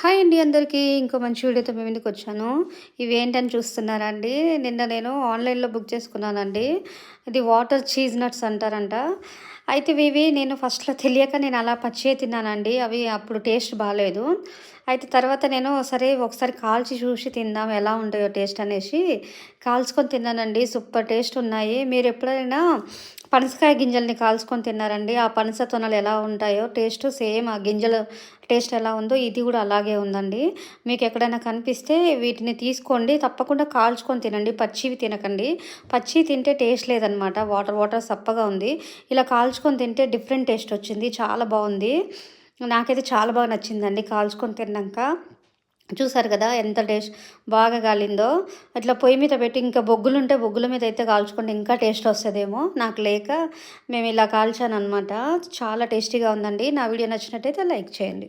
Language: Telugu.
హాయ్ అండి అందరికీ. ఇంకో మంచి వీడియోతో మీ ముందుకొచ్చాను. ఇవేంటని చూస్తున్నారా అండి? నిన్న నేను ఆన్‌లైన్‌లో బుక్ చేసుకున్నానండి. ఇది వాటర్ చీజ్ నట్స్ అంటారంట. అయితే ఇవి నేను ఫస్ట్‌లో తెలియక నేను అలా పచ్చియే తిన్నానండి. అవి అప్పుడు టేస్ట్ బాలేదు. అయితే తర్వాత నేను సరే ఒకసారి కాల్చి చూసి తిందాం ఎలా ఉంటాయో టేస్ట్ అనేసి కాల్చుకొని తిన్నానండి. సూపర్ టేస్ట్ ఉన్నాయి. మీరెప్పుడైనా పనసకాయ గింజల్ని కాల్చుకొని తిన్నారండి? ఆ పనస తొనలు ఎలా ఉంటాయో టేస్ట్ సేమ్ ఆ గింజలు టేస్ట్ ఎలా ఉందో ఇది కూడా అలాగే ఉందండి. మీకెక్కడైనా కనిపిస్తే వీటిని తీసుకోండి. తప్పకుండా కాల్చుకొని తినండి. పచ్చివి తినకండి. పచ్చియి తింటే టేస్ట్ లేదనమాట. వాటర్ వాటర్ సప్పగా ఉంది. ఇలా కాల్చుకొని తింటే డిఫరెంట్ టేస్ట్ వచ్చింది. చాలా బావుంది. నాకైతే చాలా బాగా నచ్చిందండి కాల్చుకొని తిన్నాంక. చూసారు కదా! ఎంత టేస్ట్ బాగా గాలిందో. అట్లా పొయ్యి మీద పెట్టి ఇంకా బొగ్గులుంటే బొగ్గుల మీద అయితే కాల్చుకుంటే ఇంకా టేస్ట్ వస్తదేమో. నాకు లేక మేమిలా కాల్చాననమాట. చాలా టేస్టీగా ఉందండి. నా వీడియో నచ్చినట్టయితే లైక్ చేయండి.